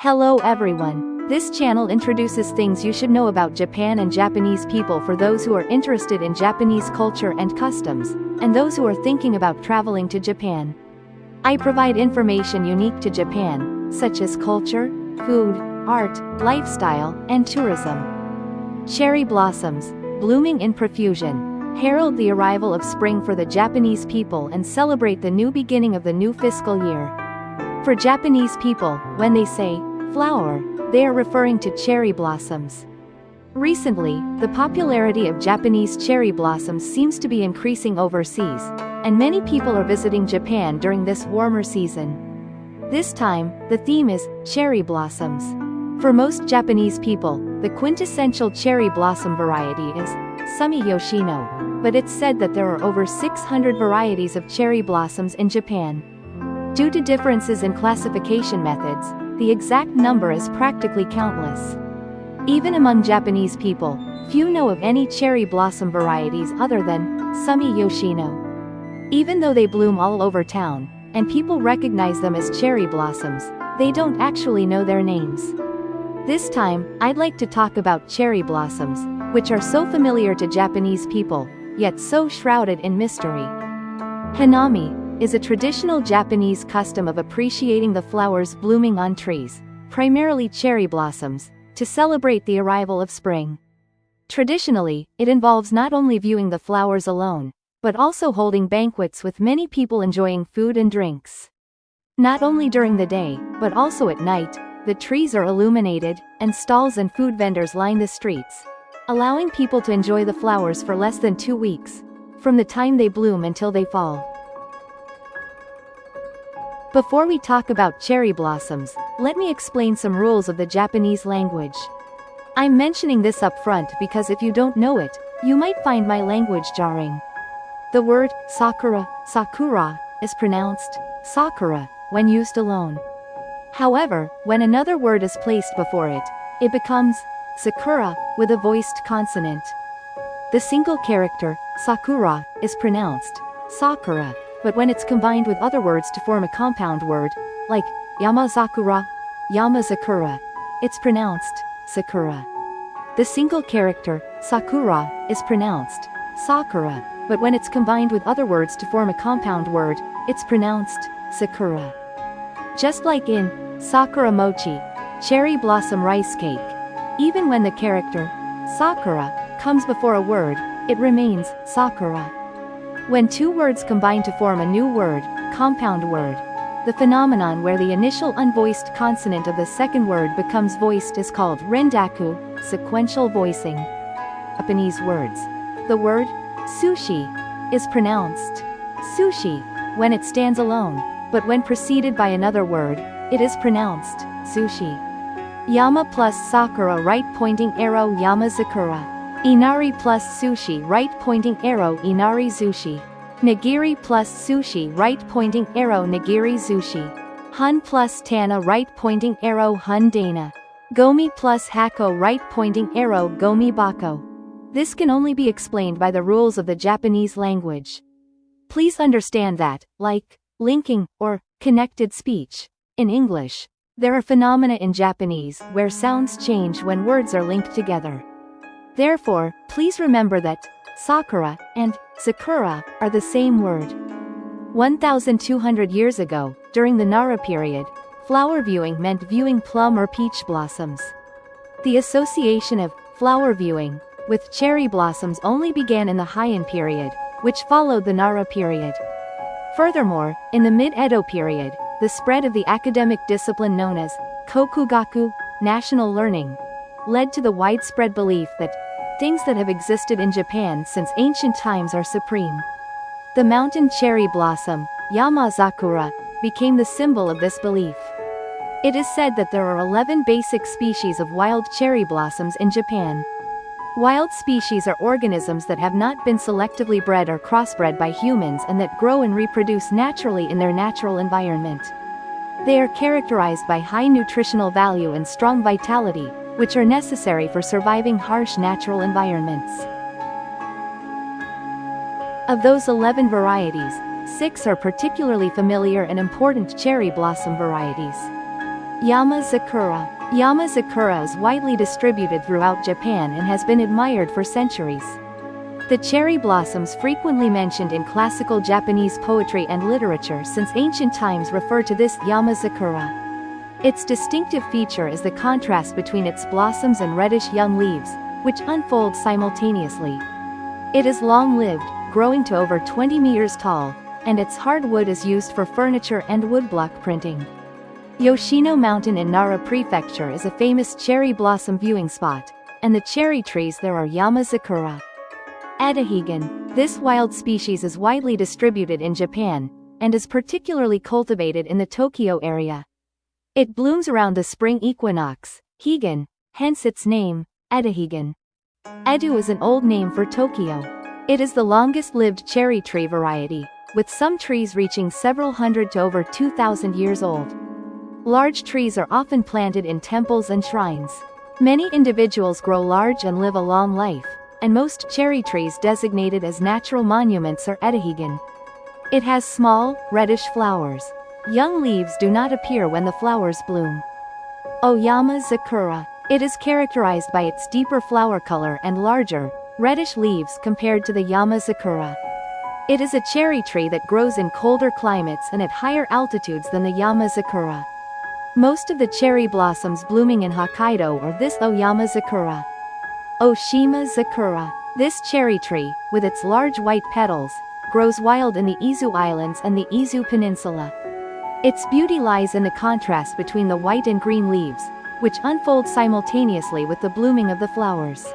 Hello everyone. This channel introduces things you should know about Japan and Japanese people for those who are interested in Japanese culture and customs, and those who are thinking about traveling to Japan. I provide information unique to Japan, such as culture, food, art, lifestyle, and tourism. Cherry blossoms, blooming in profusion, herald the arrival of spring for the Japanese people and celebrate the new beginning of the new fiscal year. For Japanese people, when they say flower, they are referring to cherry blossoms. Recently, the popularity of Japanese cherry blossoms seems to be increasing overseas, and many people are visiting Japan during this warmer season. This time, the theme is cherry blossoms. For most Japanese people, the quintessential cherry blossom variety is Somei Yoshino, but it's said that there are over 600 varieties of cherry blossoms in Japan. Due to differences in classification methods, the exact number is practically countless. Even among Japanese people, few know of any cherry blossom varieties other than Somei Yoshino. Even though they bloom all over town, and people recognize them as cherry blossoms, they don't actually know their names. This time, I'd like to talk about cherry blossoms, which are so familiar to Japanese people, yet so shrouded in mystery. Hanami is a traditional Japanese custom of appreciating the flowers blooming on trees, primarily cherry blossoms, to celebrate the arrival of spring. Traditionally, it involves not only viewing the flowers alone, but also holding banquets with many people enjoying food and drinks. Not only during the day, but also at night, the trees are illuminated, and stalls and food vendors line the streets, allowing people to enjoy the flowers for less than 2 weeks, from the time they bloom until they fall. Before we talk about cherry blossoms, let me explain some rules of the Japanese language. I'm mentioning this up front because if you don't know it, you might find my language jarring. The word sakura is pronounced sakura when used alone. However, when another word is placed before it, it becomes sakura with a voiced consonant. The single character sakura is pronounced sakura, but when it's combined with other words to form a compound word, like yamazakura, it's pronounced sakura. The single character sakura is pronounced sakura, but when it's combined with other words to form a compound word, it's pronounced sakura. Just like in Sakura Mochi, cherry blossom rice cake, even when the character sakura comes before a word, it remains sakura. When two words combine to form a new word, compound word, the phenomenon where the initial unvoiced consonant of the second word becomes voiced is called rendaku, sequential voicing. Japanese words. The word sushi is pronounced sushi when it stands alone, but when preceded by another word, it is pronounced sushi. Yama plus sakura right pointing arrow yamazakura. Inari plus sushi right pointing arrow inari zushi. Nigiri plus sushi right pointing arrow nigiri zushi. Hun plus tana right pointing arrow hun dana. Gomi plus hako right pointing arrow gomi bako. This can only be explained by the rules of the Japanese language. Please understand that, like linking or connected speech in English, there are phenomena in Japanese where sounds change when words are linked together. Therefore, please remember that sakura and sakura are the same word. 1,200 years ago, during the Nara period, flower viewing meant viewing plum or peach blossoms. The association of flower viewing with cherry blossoms only began in the Heian period, which followed the Nara period. Furthermore, in the mid-Edo period, the spread of the academic discipline known as kokugaku, national learning, led to the widespread belief that things that have existed in Japan since ancient times are supreme. The mountain cherry blossom, yamazakura, became the symbol of this belief. It is said that there are 11 basic species of wild cherry blossoms in Japan. Wild species are organisms that have not been selectively bred or crossbred by humans and that grow and reproduce naturally in their natural environment. They are characterized by high nutritional value and strong vitality, which are necessary for surviving harsh natural environments. Of those 11 varieties, 6 are particularly familiar and important cherry blossom varieties. Yamazakura. Yamazakura is widely distributed throughout Japan and has been admired for centuries. The cherry blossoms frequently mentioned in classical Japanese poetry and literature since ancient times refer to this Yamazakura. Its distinctive feature is the contrast between its blossoms and reddish young leaves, which unfold simultaneously. It is long-lived, growing to over 20 meters tall, and its hardwood is used for furniture and woodblock printing. Yoshino Mountain in Nara Prefecture is a famous cherry blossom viewing spot, and the cherry trees there are Yamazakura. Edahigan. This wild species is widely distributed in Japan, and is particularly cultivated in the Tokyo area. It blooms around the spring equinox, Higan, hence its name, Edahigan. Edo is an old name for Tokyo. It is the longest-lived cherry tree variety, with some trees reaching several hundred to over 2,000 years old. Large trees are often planted in temples and shrines. Many individuals grow large and live a long life, and most cherry trees designated as natural monuments are Edahigan. It has small, reddish flowers. Young leaves do not appear when the flowers bloom. Oyama Zakura. It is characterized by its deeper flower color and larger, reddish leaves compared to the Yamazakura. It is a cherry tree that grows in colder climates and at higher altitudes than the Yamazakura. Most of the cherry blossoms blooming in Hokkaido are this Oyama Zakura. Oshima Zakura. This cherry tree, with its large white petals, grows wild in the Izu Islands and the Izu Peninsula. Its beauty lies in the contrast between the white and green leaves, which unfold simultaneously with the blooming of the flowers.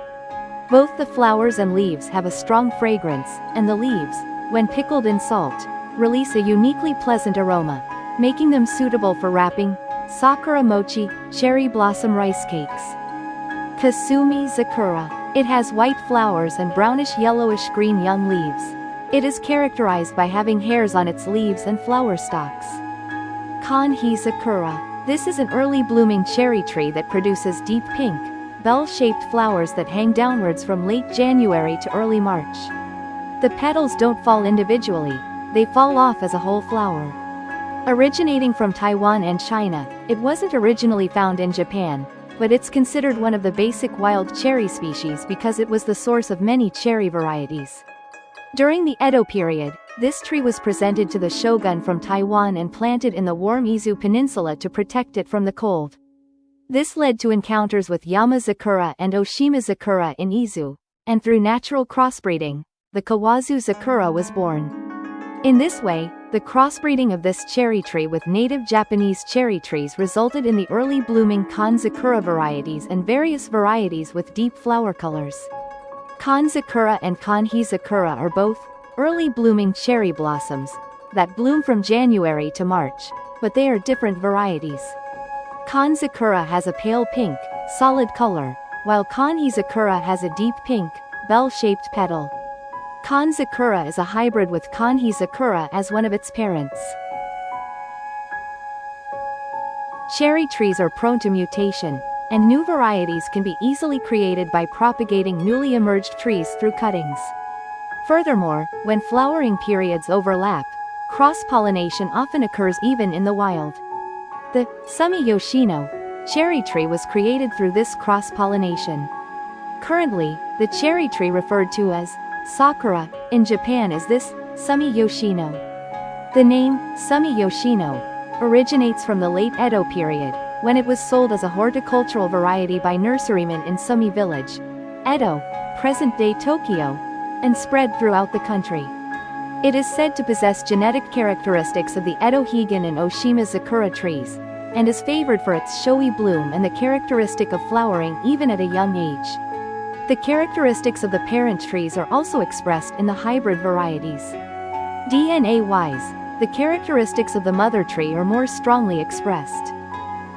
Both the flowers and leaves have a strong fragrance, and the leaves, when pickled in salt, release a uniquely pleasant aroma, making them suitable for wrapping Sakura Mochi, cherry blossom rice cakes. Kasumi Zakura. It has white flowers and brownish-yellowish-green young leaves. It is characterized by having hairs on its leaves and flower stalks. Kanhi Zakura. This is an early blooming cherry tree that produces deep pink, bell-shaped flowers that hang downwards from late January to early March. The petals don't fall individually, they fall off as a whole flower. Originating from Taiwan and China, it wasn't originally found in Japan, but it's considered one of the basic wild cherry species because it was the source of many cherry varieties. During the Edo period, this tree was presented to the shogun from Taiwan and planted in the warm Izu Peninsula to protect it from the cold. This led to encounters with Yamazakura and Oshima Zakura in Izu, and through natural crossbreeding, the Kawazu Zakura was born. In this way, the crossbreeding of this cherry tree with native Japanese cherry trees resulted in the early blooming Kan Zakura varieties and various varieties with deep flower colors. Kan Zakura and Kanhi Zakura are both early blooming cherry blossoms that bloom from January to March, but they are different varieties. Kan Zakura has a pale pink, solid color, while Kanhi Zakura has a deep pink, bell-shaped petal. Kan Zakura is a hybrid with Kanhi Zakura as one of its parents. Cherry trees are prone to mutation, and new varieties can be easily created by propagating newly emerged trees through cuttings. Furthermore, when flowering periods overlap, cross-pollination often occurs even in the wild. The Somei Yoshino cherry tree was created through this cross-pollination. Currently, the cherry tree referred to as Sakura in Japan is this Somei Yoshino. The name Somei Yoshino originates from the late Edo period, when it was sold as a horticultural variety by nurserymen in Somei village, Edo, present-day Tokyo, and spread throughout the country. It is said to possess genetic characteristics of the Edo Higan and Oshima Zakura trees, and is favored for its showy bloom and the characteristic of flowering even at a young age. The characteristics of the parent trees are also expressed in the hybrid varieties. DNA-wise, the characteristics of the mother tree are more strongly expressed.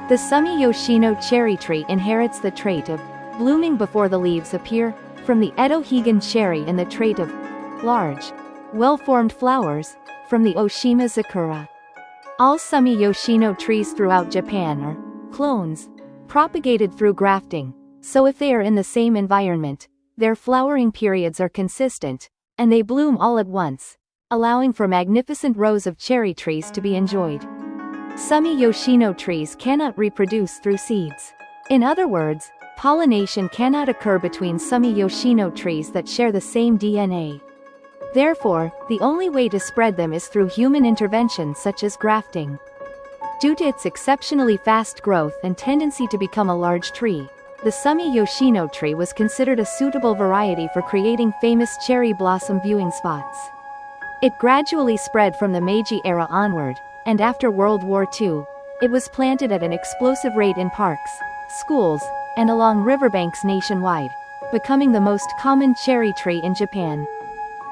The Somei Yoshino cherry tree inherits the trait of blooming before the leaves appear, from the Edo Higan cherry, and the trait of large, well-formed flowers, from the Oshima Zakura. All Somei Yoshino trees throughout Japan are clones, propagated through grafting, so if they are in the same environment, their flowering periods are consistent, and they bloom all at once, allowing for magnificent rows of cherry trees to be enjoyed. Somei Yoshino trees cannot reproduce through seeds. In other words, pollination cannot occur between Somei Yoshino trees that share the same DNA. Therefore, the only way to spread them is through human intervention such as grafting. Due to its exceptionally fast growth and tendency to become a large tree, the Somei Yoshino tree was considered a suitable variety for creating famous cherry blossom viewing spots. It gradually spread from the Meiji era onward, and after World War II, it was planted at an explosive rate in parks, schools, and along riverbanks nationwide, becoming the most common cherry tree in Japan.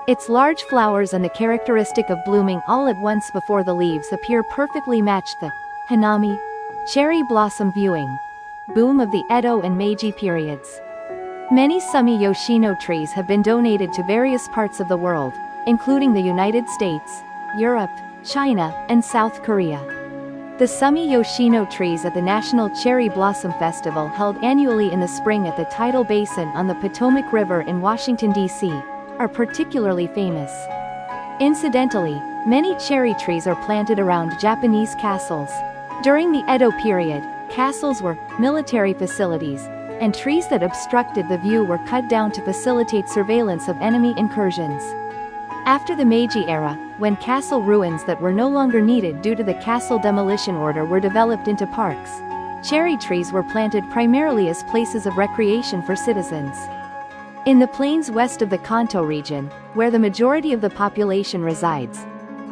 Its large flowers and the characteristic of blooming all at once before the leaves appear perfectly match the Hanami, cherry blossom viewing, boom of the Edo and Meiji periods. Many Somei Yoshino trees have been donated to various parts of the world, including the United States, Europe, China, and South Korea. The Somei Yoshino trees at the National Cherry Blossom Festival held annually in the spring at the tidal basin on the Potomac River in Washington, D.C., are particularly famous. Incidentally, many cherry trees are planted around Japanese castles. During the Edo period, castles were military facilities, and trees that obstructed the view were cut down to facilitate surveillance of enemy incursions. After the Meiji era, when castle ruins that were no longer needed due to the castle demolition order were developed into parks, cherry trees were planted primarily as places of recreation for citizens. In the plains west of the Kanto region, where the majority of the population resides,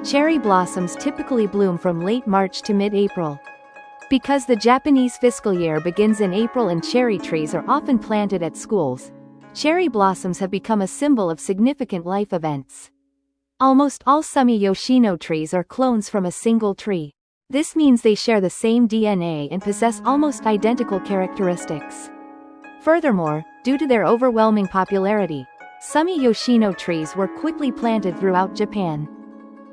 cherry blossoms typically bloom from late March to mid-April. Because the Japanese fiscal year begins in April and cherry trees are often planted at schools, cherry blossoms have become a symbol of significant life events. Almost all Somei Yoshino trees are clones from a single tree. This means they share the same DNA and possess almost identical characteristics. Furthermore, due to their overwhelming popularity, Somei Yoshino trees were quickly planted throughout Japan.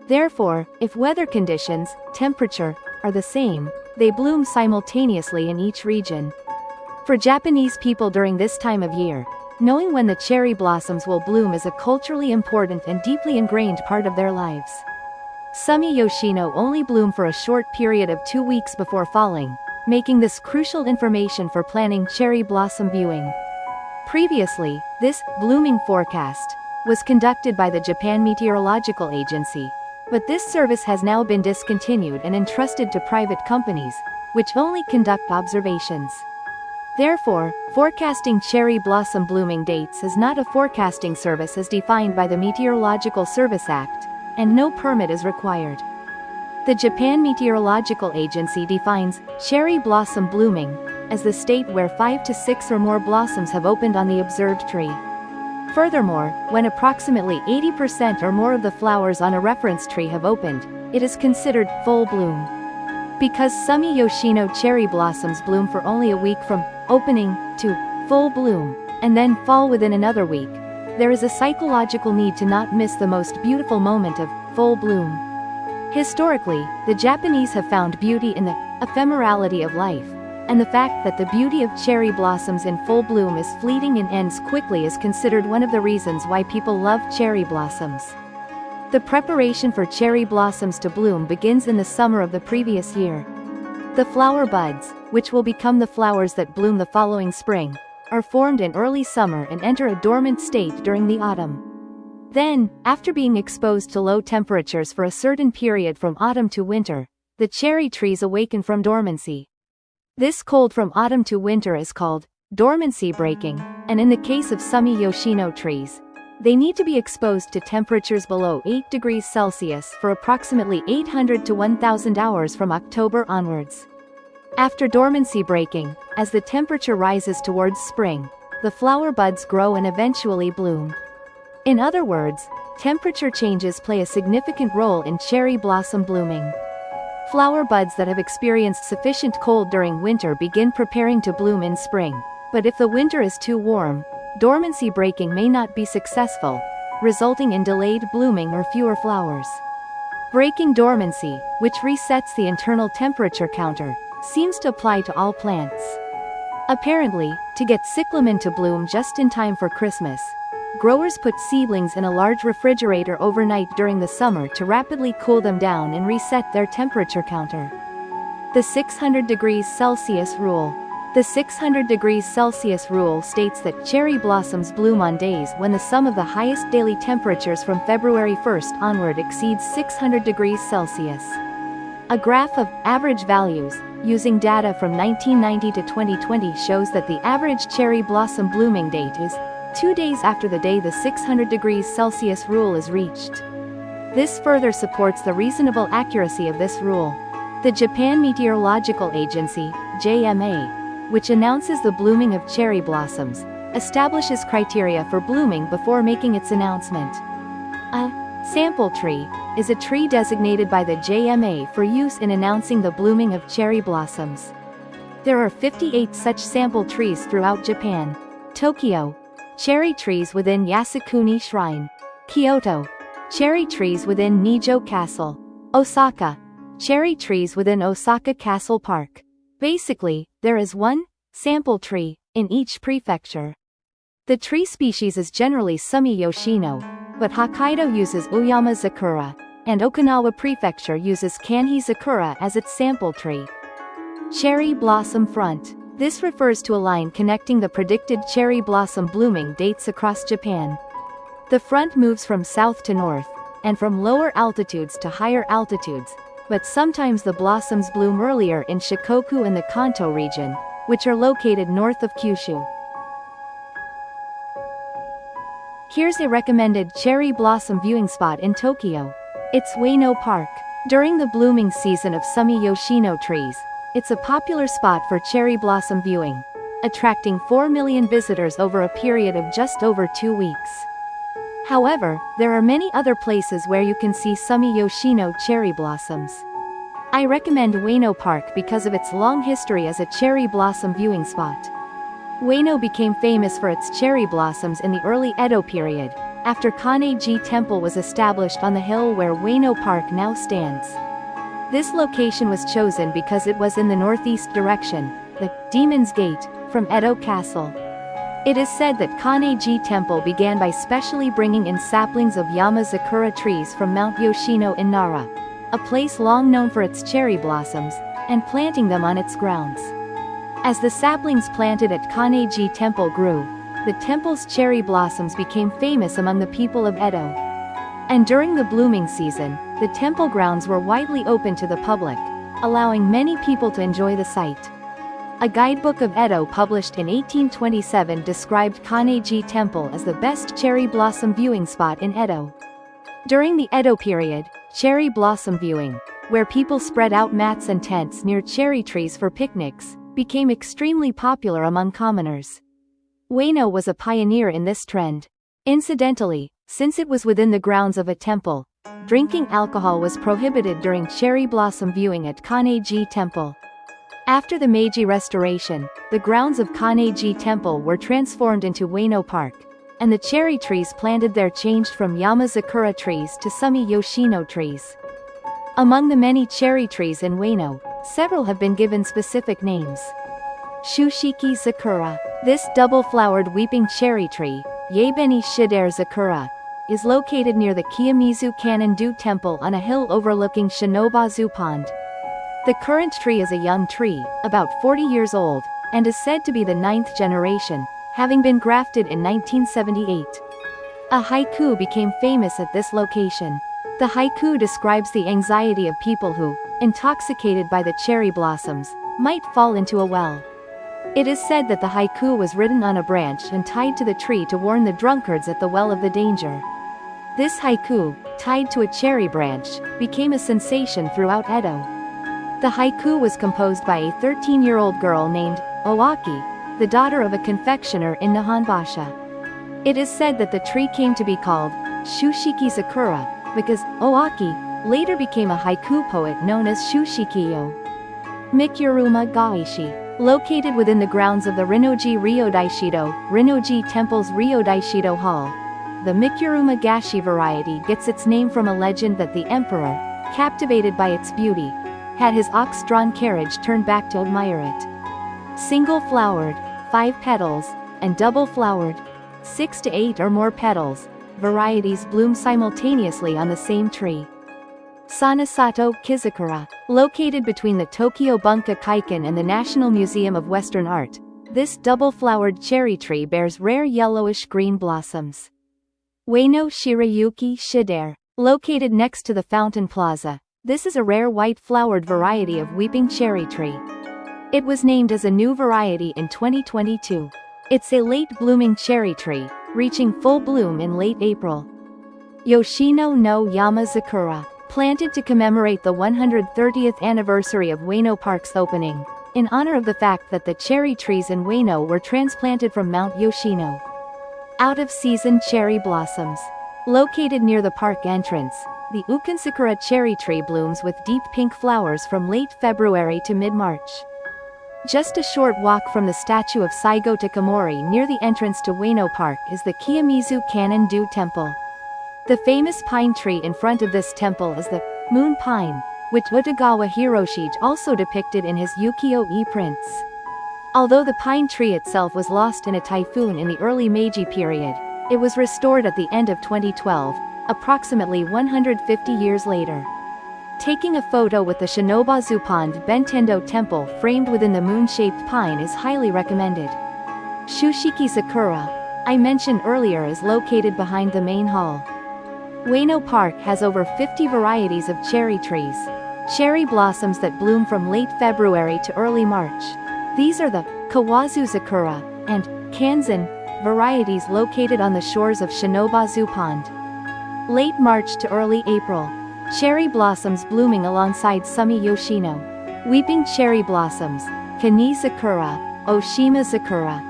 Therefore, if weather conditions, temperature, are the same, they bloom simultaneously in each region. For Japanese people during this time of year, knowing when the cherry blossoms will bloom is a culturally important and deeply ingrained part of their lives. Somei Yoshino only bloom for a short period of 2 weeks before falling, making this crucial information for planning cherry blossom viewing. Previously, this blooming forecast was conducted by the Japan Meteorological Agency, but this service has now been discontinued and entrusted to private companies, which only conduct observations. Therefore, forecasting cherry blossom blooming dates is not a forecasting service as defined by the Meteorological Service Act, and no permit is required. The Japan Meteorological Agency defines cherry blossom blooming as the state where 5 to 6 or more blossoms have opened on the observed tree. Furthermore, when approximately 80% or more of the flowers on a reference tree have opened, it is considered full bloom. Because Somei Yoshino cherry blossoms bloom for only a week from opening to full bloom, and then fall within another week, there is a psychological need to not miss the most beautiful moment of full bloom. Historically, the Japanese have found beauty in the ephemerality of life, and the fact that the beauty of cherry blossoms in full bloom is fleeting and ends quickly is considered one of the reasons why people love cherry blossoms. The preparation for cherry blossoms to bloom begins in the summer of the previous year. The flower buds, which will become the flowers that bloom the following spring, are formed in early summer and enter a dormant state during the autumn. Then, after being exposed to low temperatures for a certain period from autumn to winter, the cherry trees awaken from dormancy. This cold from autumn to winter is called dormancy breaking, and in the case of Somei Yoshino trees, they need to be exposed to temperatures below 8 degrees Celsius for approximately 800 to 1000 hours from October onwards. After dormancy breaking, as the temperature rises towards spring, the flower buds grow and eventually bloom. In other words, temperature changes play a significant role in cherry blossom blooming. Flower buds that have experienced sufficient cold during winter begin preparing to bloom in spring, but if the winter is too warm, dormancy breaking may not be successful, resulting in delayed blooming or fewer flowers. Breaking dormancy, which resets the internal temperature counter, seems to apply to all plants. Apparently, to get cyclamen to bloom just in time for Christmas, growers put seedlings in a large refrigerator overnight during the summer to rapidly cool them down and reset their temperature counter. The 600 degrees Celsius rule. The 600 degrees Celsius rule states that cherry blossoms bloom on days when the sum of the highest daily temperatures from February 1st onward exceeds 600 degrees Celsius. A graph of average values, using data from 1990 to 2020 shows that the average cherry blossom blooming date is 2 days after the day the 600 degrees Celsius rule is reached. This further supports the reasonable accuracy of this rule. The Japan Meteorological Agency, JMA, which announces the blooming of cherry blossoms, establishes criteria for blooming before making its announcement. A sample tree is a tree designated by the JMA for use in announcing the blooming of cherry blossoms. There are 58 such sample trees throughout Japan. Tokyo, cherry trees within Yasukuni Shrine. Kyoto, cherry trees within Nijo Castle. Osaka, cherry trees within Osaka Castle Park. Basically, there is one sample tree in each prefecture. The tree species is generally Somei Yoshino, but Hokkaido uses Oyama Sakura, and Okinawa Prefecture uses Kanhi Sakura as its sample tree. Cherry blossom front. This refers to a line connecting the predicted cherry blossom blooming dates across Japan. The front moves from south to north, and from lower altitudes to higher altitudes, but sometimes the blossoms bloom earlier in Shikoku and the Kanto region, which are located north of Kyushu. Here's a recommended cherry blossom viewing spot in Tokyo. It's Ueno Park. During the blooming season of Somei Yoshino trees, it's a popular spot for cherry blossom viewing, attracting 4 million visitors over a period of just over 2 weeks. However, there are many other places where you can see Somei Yoshino cherry blossoms. I recommend Ueno Park because of its long history as a cherry blossom viewing spot. Ueno became famous for its cherry blossoms in the early Edo period, after Kanei-ji Temple was established on the hill where Ueno Park now stands. This location was chosen because it was in the northeast direction, the Demon's Gate, from Edo Castle. It is said that Kanei-ji Temple began by specially bringing in saplings of Yamazakura trees from Mount Yoshino in Nara, a place long known for its cherry blossoms, and planting them on its grounds. As the saplings planted at Kanei-ji Temple grew, the temple's cherry blossoms became famous among the people of Edo. And during the blooming season, the temple grounds were widely open to the public, allowing many people to enjoy the sight. A guidebook of Edo published in 1827 described Kanei-ji Temple as the best cherry blossom viewing spot in Edo. During the Edo period, cherry blossom viewing, where people spread out mats and tents near cherry trees for picnics, became extremely popular among commoners. Ueno was a pioneer in this trend. Incidentally, since it was within the grounds of a temple, drinking alcohol was prohibited during cherry blossom viewing at Kanei-ji Temple. After the Meiji Restoration, the grounds of Kanei-ji Temple were transformed into Ueno Park, and the cherry trees planted there changed from Yamazakura trees to Somei Yoshino trees. Among the many cherry trees in Ueno, several have been given specific names. Shushiki Sakura. This double-flowered weeping cherry tree, Yabeni Shidere Sakura, is located near the Kiyomizu Kanon-do Temple on a hill overlooking Shinobazu Pond. The current tree is a young tree, about 40 years old, and is said to be the 9th generation, having been grafted in 1978. A haiku became famous at this location. The haiku describes the anxiety of people who, intoxicated by the cherry blossoms, might fall into a well. It is said that the haiku was written on a branch and tied to the tree to warn the drunkards at the well of the danger. This haiku, tied to a cherry branch, became a sensation throughout Edo. The haiku was composed by a 13-year-old girl named Owaki, the daughter of a confectioner in Nihonbashi. It is said that the tree came to be called Shushiki Sakura because Owaki later became a haiku poet known as Shushikiyo. Mikuruma Gaishi. Located within the grounds of the Rinnoji Ryodaishido Temple's Ryodaishido Hall, the Mikuruma Gashi variety gets its name from a legend that the emperor, captivated by its beauty, had his ox-drawn carriage turned back to admire it. Single-flowered, 5 petals, and double-flowered, 6 to 8 or more petals, varieties bloom simultaneously on the same tree. Sanasato Kizakura. Located between the Tokyo Bunka Kaikan and the National Museum of Western Art, this double-flowered cherry tree bears rare yellowish-green blossoms. Ueno Shirayuki Shidare. Located next to the Fountain Plaza, this is a rare white-flowered variety of weeping cherry tree. It was named as a new variety in 2022. It's a late-blooming cherry tree, reaching full bloom in late April. Yoshino no Yamazakura. Planted to commemorate the 130th anniversary of Ueno Park's opening, in honor of the fact that the cherry trees in Ueno were transplanted from Mount Yoshino. Out-of-season cherry blossoms. Located near the park entrance, the Ukinsakura cherry tree blooms with deep pink flowers from late February to mid-March. Just a short walk from the statue of Saigo Takamori near the entrance to Ueno Park is the Kiyomizu Kanon-do Temple. The famous pine tree in front of this temple is the moon pine, which Utagawa Hiroshi also depicted in his Ukiyo-e prints. Although the pine tree itself was lost in a typhoon in the early Meiji period, it was restored at the end of 2012, approximately 150 years later. Taking a photo with the Shinobazu Pond Bentendo Temple framed within the moon-shaped pine is highly recommended. Shushiki Sakura, I mentioned earlier, is located behind the main hall. Ueno Park has over 50 varieties of cherry trees. Cherry blossoms that bloom from late February to early March. These are the Kawazu Sakura and Kanzen varieties located on the shores of Shinobazu Pond. Late March to early April. Cherry blossoms blooming alongside Somei Yoshino. Weeping cherry blossoms, Kani Sakura, Oshima Sakura.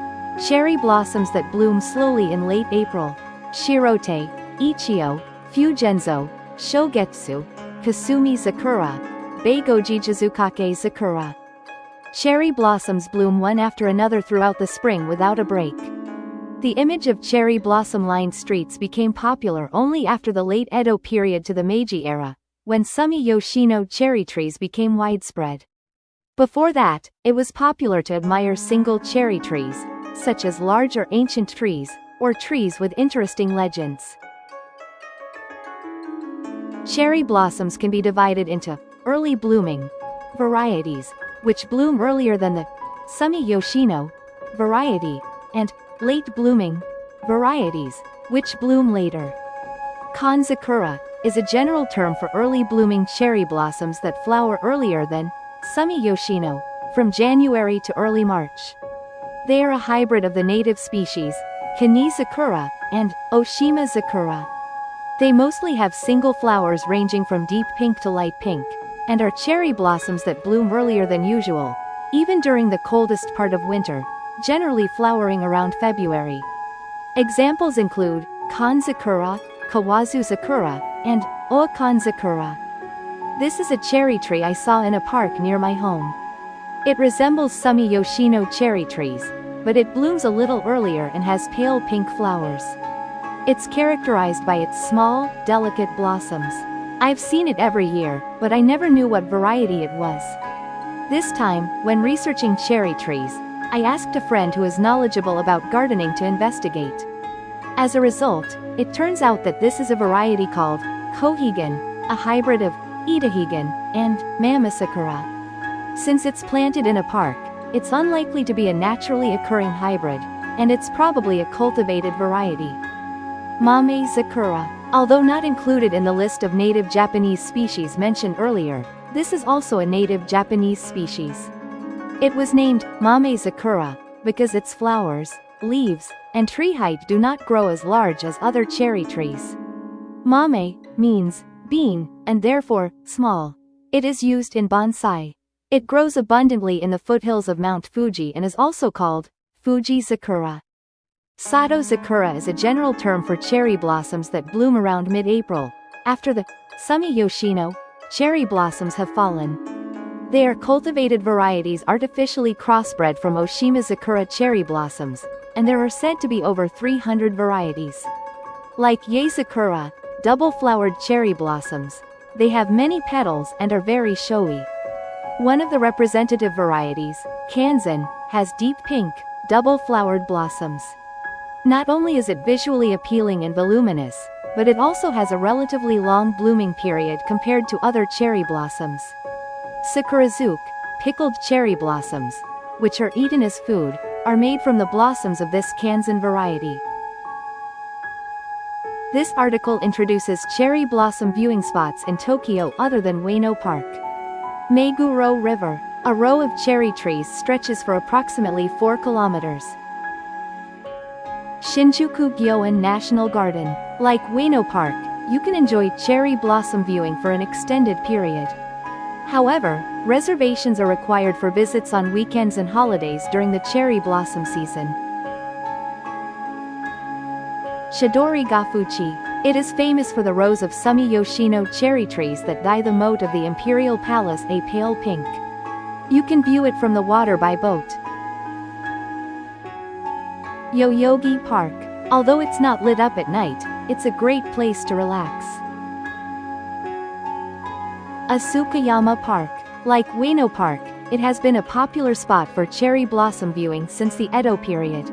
Cherry blossoms that bloom slowly in late April. Shirote, Ichio, Fugenzo, Shogetsu, Kasumi Sakura, Beigoji Jizukake Sakura. Cherry blossoms bloom one after another throughout the spring without a break. The image of cherry blossom-lined streets became popular only after the late Edo period to the Meiji era, when Somei Yoshino cherry trees became widespread. Before that, it was popular to admire single cherry trees, such as large or ancient trees, or trees with interesting legends. Cherry blossoms can be divided into early blooming varieties, which bloom earlier than the Somei Yoshino variety, and late blooming varieties, which bloom later. Kanzakura is a general term for early blooming cherry blossoms that flower earlier than Somei Yoshino, from January to early March. They are a hybrid of the native species, Kani Sakura, and Oshima Sakura. They mostly have single flowers ranging from deep pink to light pink, and are cherry blossoms that bloom earlier than usual, even during the coldest part of winter, generally flowering around February. Examples include Kanzakura, Kawazu Sakura, and Okanzakura. This is a cherry tree I saw in a park near my home. It resembles Somei Yoshino cherry trees, but it blooms a little earlier and has pale pink flowers. It's characterized by its small, delicate blossoms. I've seen it every year, but I never knew what variety it was. This time, when researching cherry trees, I asked a friend who is knowledgeable about gardening to investigate. As a result, it turns out that this is a variety called Kohigan, a hybrid of Idahigan and Mamasakura. Since it's planted in a park, it's unlikely to be a naturally occurring hybrid, and it's probably a cultivated variety. Mame Sakura. Although not included in the list of native Japanese species mentioned earlier, this is also a native Japanese species. It was named Mame Sakura because its flowers, leaves, and tree height do not grow as large as other cherry trees. Mame means bean, and therefore small. It is used in bonsai. It grows abundantly in the foothills of Mount Fuji and is also called Fuji Sakura. Sato Sakura is a general term for cherry blossoms that bloom around mid-April, after the Somei Yoshino cherry blossoms have fallen. They are cultivated varieties artificially crossbred from Oshima Sakura cherry blossoms, and there are said to be over 300 varieties. Like Yae Sakura, double-flowered cherry blossoms, they have many petals and are very showy. One of the representative varieties, Kanzen, has deep pink, double-flowered blossoms. Not only is it visually appealing and voluminous, but it also has a relatively long blooming period compared to other cherry blossoms. Sakurazuke, pickled cherry blossoms, which are eaten as food, are made from the blossoms of this Kanzen variety. This article introduces cherry blossom viewing spots in Tokyo other than Ueno Park. Meguro River. A row of cherry trees stretches for approximately 4 kilometers. Shinjuku Gyoen National Garden. Like Ueno Park, you can enjoy cherry blossom viewing for an extended period. However, reservations are required for visits on weekends and holidays during the cherry blossom season. Shidori Gafuchi. It is famous for the rows of Somei Yoshino cherry trees that dye the moat of the Imperial Palace a pale pink. You can view it from the water by boat. Yoyogi Park. Although it's not lit up at night, it's a great place to relax. Asukayama Park. Like Ueno Park, it has been a popular spot for cherry blossom viewing since the Edo period.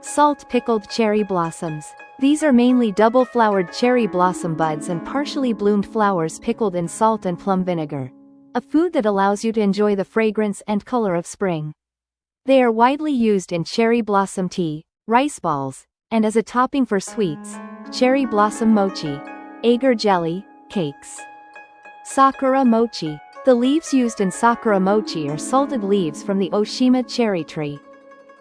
Salt-pickled cherry blossoms. These are mainly double-flowered cherry blossom buds and partially bloomed flowers pickled in salt and plum vinegar. A food that allows you to enjoy the fragrance and color of spring. They are widely used in cherry blossom tea, rice balls, and as a topping for sweets, cherry blossom mochi, agar jelly, cakes. Sakura Mochi. The leaves used in Sakura Mochi are salted leaves from the Oshima cherry tree.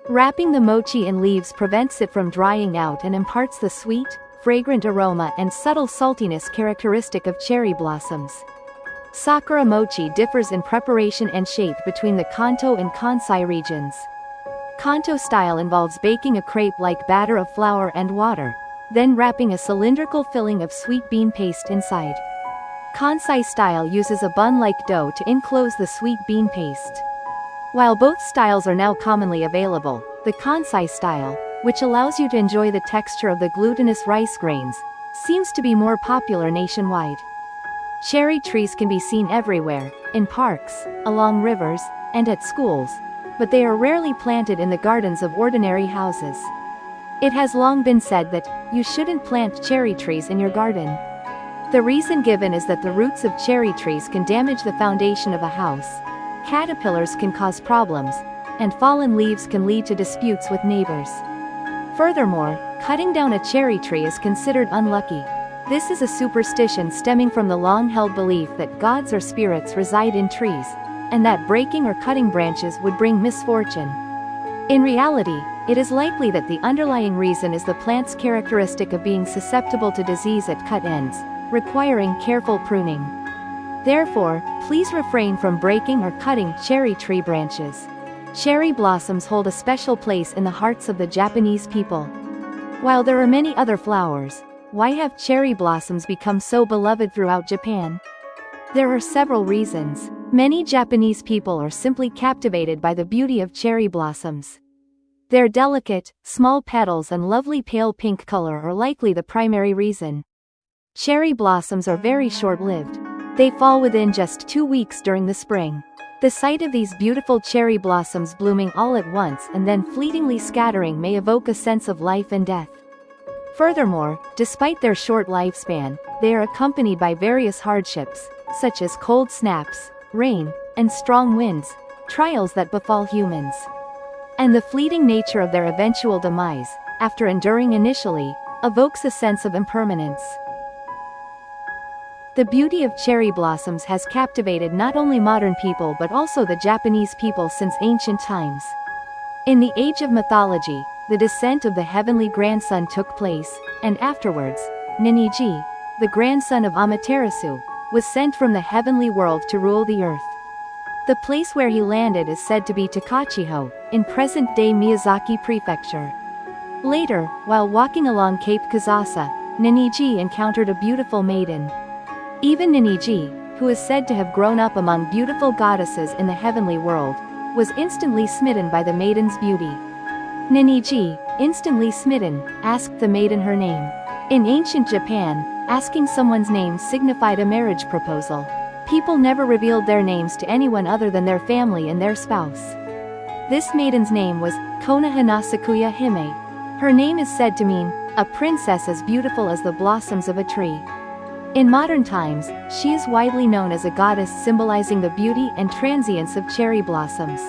Wrapping the mochi in leaves prevents it from drying out and imparts the sweet, fragrant aroma and subtle saltiness characteristic of cherry blossoms. Sakura Mochi differs in preparation and shape between the Kanto and Kansai regions. Kanto style involves baking a crepe-like batter of flour and water, then wrapping a cylindrical filling of sweet bean paste inside. Kansai style uses a bun-like dough to enclose the sweet bean paste. While both styles are now commonly available, the Kansai style, which allows you to enjoy the texture of the glutinous rice grains, seems to be more popular nationwide. Cherry trees can be seen everywhere, in parks, along rivers, and at schools, but they are rarely planted in the gardens of ordinary houses. It has long been said that you shouldn't plant cherry trees in your garden. The reason given is that the roots of cherry trees can damage the foundation of a house. Caterpillars can cause problems, and fallen leaves can lead to disputes with neighbors. Furthermore, cutting down a cherry tree is considered unlucky. This is a superstition stemming from the long-held belief that gods or spirits reside in trees, and that breaking or cutting branches would bring misfortune. In reality, it is likely that the underlying reason is the plant's characteristic of being susceptible to disease at cut ends, requiring careful pruning. Therefore, please refrain from breaking or cutting cherry tree branches. Cherry blossoms hold a special place in the hearts of the Japanese people. While there are many other flowers, why have cherry blossoms become so beloved throughout Japan? There are several reasons. Many Japanese people are simply captivated by the beauty of cherry blossoms. Their delicate, small petals and lovely pale pink color are likely the primary reason. Cherry blossoms are very short-lived. They fall within just 2 weeks during the spring. The sight of these beautiful cherry blossoms blooming all at once and then fleetingly scattering may evoke a sense of life and death. Furthermore, despite their short lifespan, they are accompanied by various hardships, such as cold snaps, rain, and strong winds, trials that befall humans. And the fleeting nature of their eventual demise, after enduring initially, evokes a sense of impermanence. The beauty of cherry blossoms has captivated not only modern people but also the Japanese people since ancient times. In the age of mythology, the descent of the heavenly grandson took place, and afterwards, Ninigi, the grandson of Amaterasu, was sent from the heavenly world to rule the earth. The place where he landed is said to be Takachiho, in present-day Miyazaki Prefecture. Later, while walking along Cape Kazasa, Ninigi encountered a beautiful maiden. Even Ninigi, who is said to have grown up among beautiful goddesses in the heavenly world, was instantly smitten by the maiden's beauty. Ninigi, instantly smitten, asked the maiden her name. In ancient Japan, asking someone's name signified a marriage proposal. People never revealed their names to anyone other than their family and their spouse. This maiden's name was Konohana Sakuya Hime. Her name is said to mean, a princess as beautiful as the blossoms of a tree. In modern times, she is widely known as a goddess symbolizing the beauty and transience of cherry blossoms.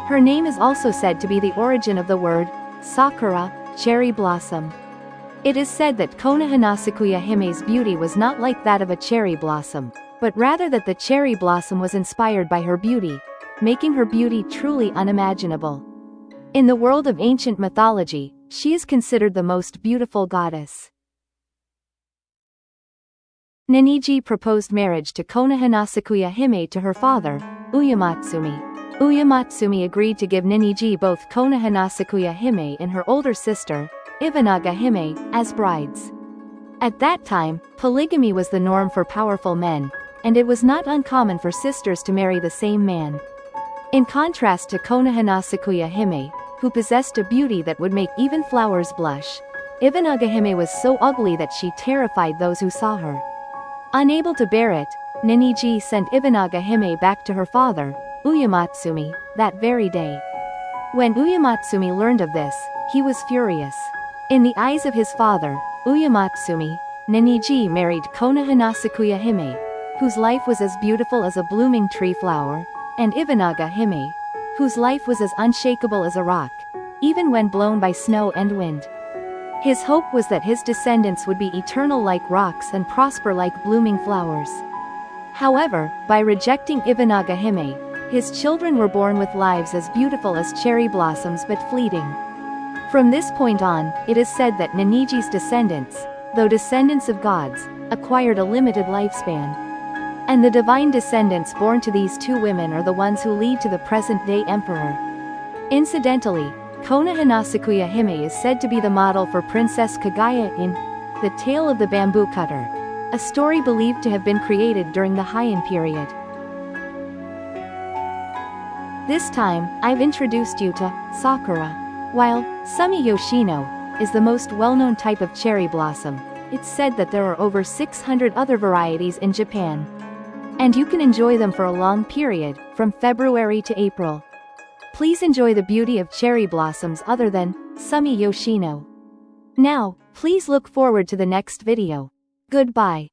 Her name is also said to be the origin of the word Sakura, cherry blossom. It is said that Konohanasakuya Hime's beauty was not like that of a cherry blossom, but rather that the cherry blossom was inspired by her beauty, making her beauty truly unimaginable. In the world of ancient mythology, she is considered the most beautiful goddess. Neniji proposed marriage to Konohanasakuya Hime to her father, Uyamatsumi. Uyamatsumi agreed to give Neniji both Konohanasakuya Hime and her older sister, Ibanaga Hime, as brides. At that time, polygamy was the norm for powerful men, and it was not uncommon for sisters to marry the same man. In contrast to Konohanasakuya Hime, who possessed a beauty that would make even flowers blush, Ibanaga Hime was so ugly that she terrified those who saw her. Unable to bear it, Neniji sent Ibanaga Hime back to her father, Uyamatsumi, that very day. When Uyamatsumi learned of this, he was furious. In the eyes of his father, Uyamatsumi, Neniji married Konohanasakuya Hime, whose life was as beautiful as a blooming tree flower, and Ibanaga Hime, whose life was as unshakable as a rock, even when blown by snow and wind. His hope was that his descendants would be eternal like rocks and prosper like blooming flowers. However, by rejecting Ibanaga Hime, his children were born with lives as beautiful as cherry blossoms but fleeting. From this point on, it is said that Neniji's descendants, though descendants of gods, acquired a limited lifespan. And the divine descendants born to these two women are the ones who lead to the present-day emperor. Incidentally, Konohanasakuya Hime is said to be the model for Princess Kaguya in The Tale of the Bamboo Cutter, a story believed to have been created during the Heian period. This time, I've introduced you to Sakura. While Somei Yoshino is the most well-known type of cherry blossom, it's said that there are over 600 other varieties in Japan. And you can enjoy them for a long period, from February to April. Please enjoy the beauty of cherry blossoms other than Somei Yoshino. Now, please look forward to the next video. Goodbye.